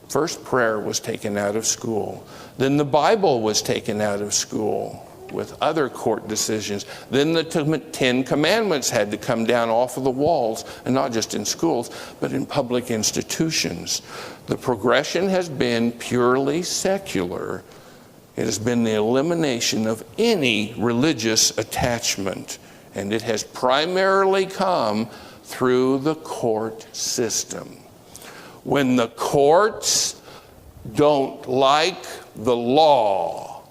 First, prayer was taken out of school. Then the Bible was taken out of school with other court decisions. Then the 10 Commandments had to come down off of the walls, and not just in schools, but in public institutions. The progression has been purely secular. It has been the elimination of any religious attachment, and it has primarily come through the court system. When the courts don't like the law,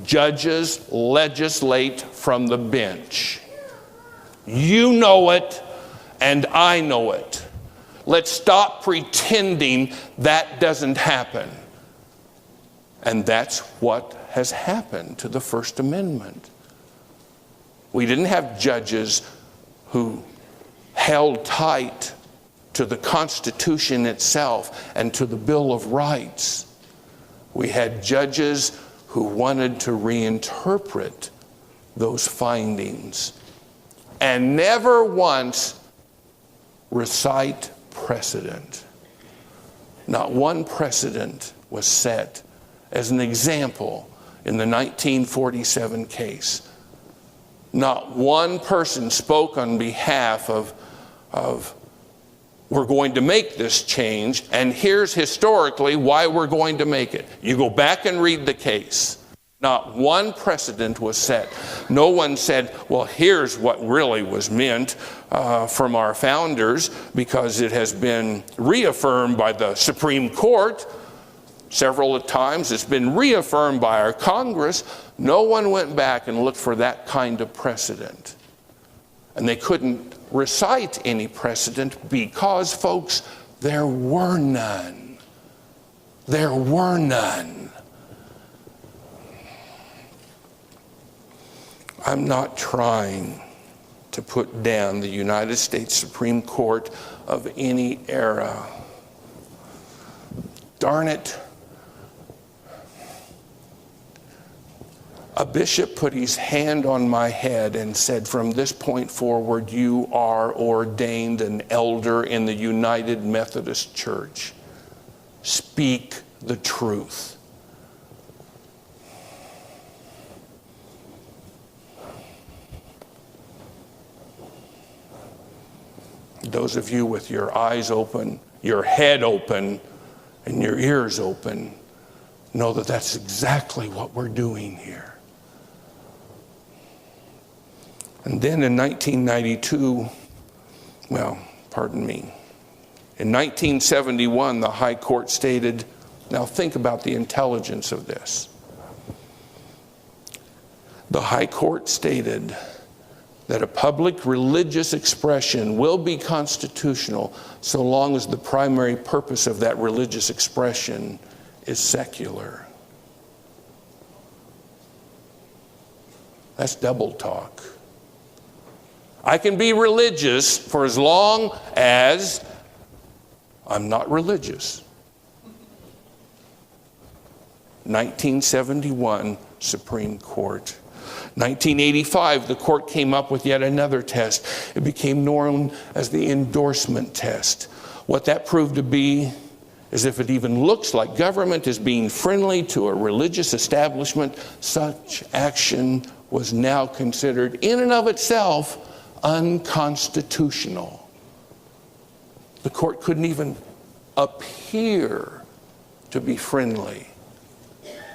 judges legislate from the bench. You know it, and I know it. Let's stop pretending that doesn't happen. And that's what has happened to the First Amendment. We didn't have judges who held tight to the Constitution itself and to the Bill of Rights. We had judges who wanted to reinterpret those findings and never once recite precedent. Not one precedent was set as an example in the 1947 case. Not one person spoke on behalf of we're going to make this change, and here's historically why we're going to make it. You go back and read the case. Not one precedent was set. No one said, well, here's what really was meant from our founders, because it has been reaffirmed by the Supreme Court several times. It's been reaffirmed by our Congress. No one went back and looked for that kind of precedent. And they couldn't recite any precedent because, folks, there were none. There were none. I'm not trying to put down the United States Supreme Court of any era. Darn it. A bishop put his hand on my head and said, from this point forward, you are ordained an elder in the United Methodist Church. Speak the truth. Those of you with your eyes open, your head open, and your ears open, know that that's exactly what we're doing here. And then in 1992, in 1971, the High Court stated, now think about the intelligence of this. The High Court stated that a public religious expression will be constitutional so long as the primary purpose of that religious expression is secular. That's double talk. I can be religious for as long as I'm not religious. 1971 Supreme Court. 1985, the court came up with yet another test. It became known as the endorsement test. What that proved to be is if it even looks like government is being friendly to a religious establishment, such action was now considered in and of itself unconstitutional. The court couldn't even appear to be friendly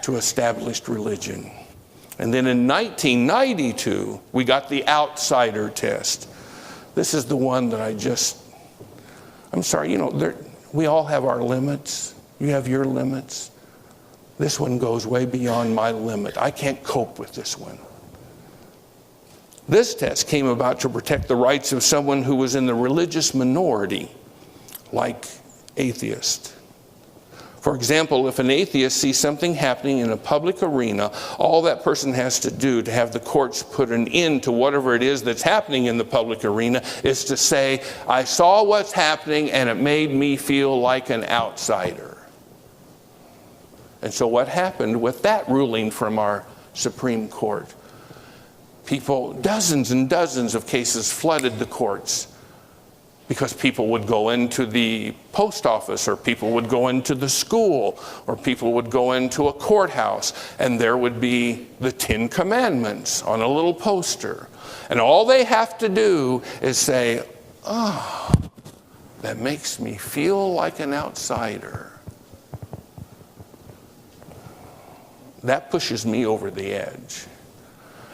to established religion. And then in 1992, we got the outsider test. This is the one that I'm sorry, we all have our limits. You have your limits. This one goes way beyond my limit. I can't cope with this one. This test came about to protect the rights of someone who was in the religious minority, like atheists. For example, if an atheist sees something happening in a public arena, all that person has to do to have the courts put an end to whatever it is that's happening in the public arena is to say, I saw what's happening and it made me feel like an outsider. And so what happened with that ruling from our Supreme Court? Dozens and dozens of cases flooded the courts. Because people would go into the post office, or people would go into the school, or people would go into a courthouse, and there would be the 10 Commandments on a little poster. And all they have to do is say, "Oh, that makes me feel like an outsider. That pushes me over the edge."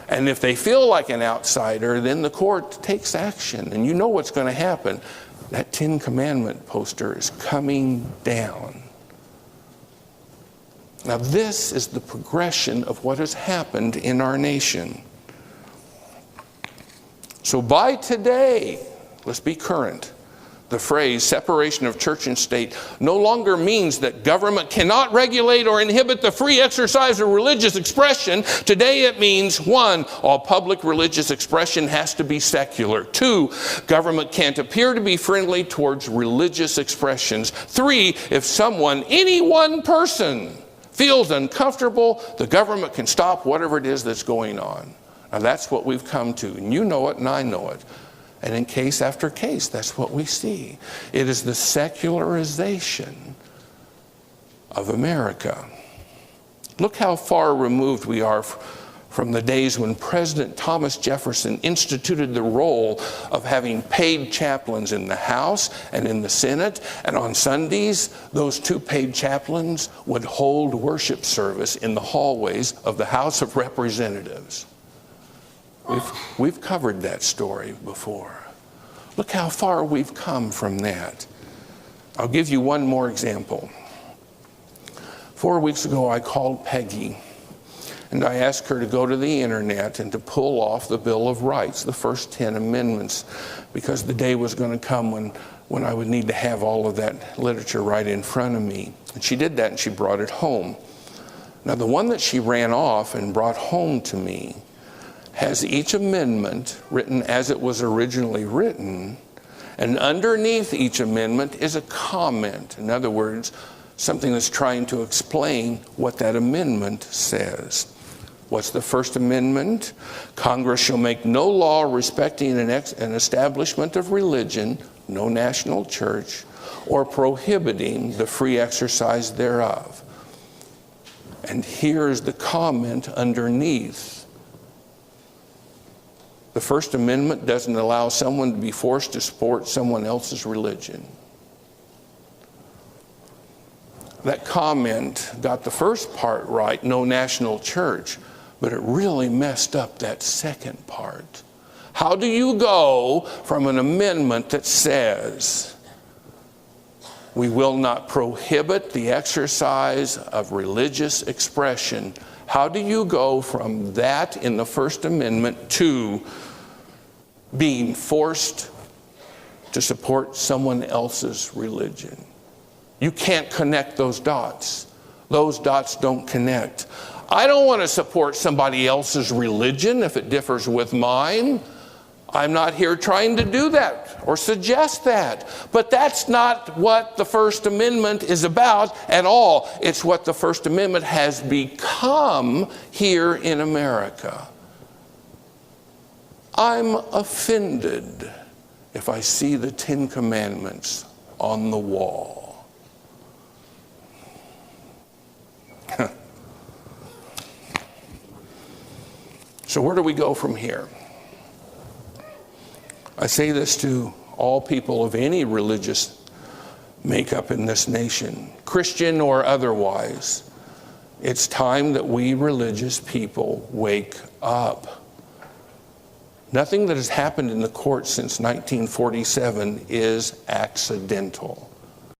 And if they feel like an outsider, then the court takes action. And you know what's going to happen. That 10 Commandment poster is coming down. Now this is the progression of what has happened in our nation. So by today, let's be current. The phrase separation of church and state no longer means that government cannot regulate or inhibit the free exercise of religious expression. Today it means, 1, all public religious expression has to be secular. 2, government can't appear to be friendly towards religious expressions. 3, if someone, any one person, feels uncomfortable, the government can stop whatever it is that's going on. Now that's what we've come to, and you know it and I know it. And in case after case, that's what we see. It is the secularization of America. Look how far removed we are from the days when President Thomas Jefferson instituted the role of having paid chaplains in the House and in the Senate. And on Sundays, those 2 paid chaplains would hold worship service in the hallways of the House of Representatives. We've covered that story before. Look how far we've come from that. I'll give you one more example. 4 weeks ago, I called Peggy, and I asked her to go to the internet and to pull off the Bill of Rights, the first 10 amendments, because the day was going to come when I would need to have all of that literature right in front of me. And she did that, and she brought it home. Now, the one that she ran off and brought home to me has each amendment written as it was originally written, and underneath each amendment is a comment. In other words, something that's trying to explain what that amendment says. What's the First Amendment? Congress shall make no law respecting an establishment of religion, no national church, or prohibiting the free exercise thereof. And here's the comment underneath. The First Amendment doesn't allow someone to be forced to support someone else's religion. That comment got the first part right, no national church, but it really messed up that second part. How do you go from an amendment that says we will not prohibit the exercise of religious expression? How do you go from that in the First Amendment to being forced to support someone else's religion? You can't connect those dots. Those dots don't connect. I don't want to support somebody else's religion if it differs with mine. I'm not here trying to do that or suggest that. But that's not what the First Amendment is about at all. It's what the First Amendment has become here in America. I'm offended if I see the 10 Commandments on the wall. So where do we go from here? I say this to all people of any religious makeup in this nation, Christian or otherwise. It's time that we religious people wake up. Nothing that has happened in the courts since 1947 is accidental.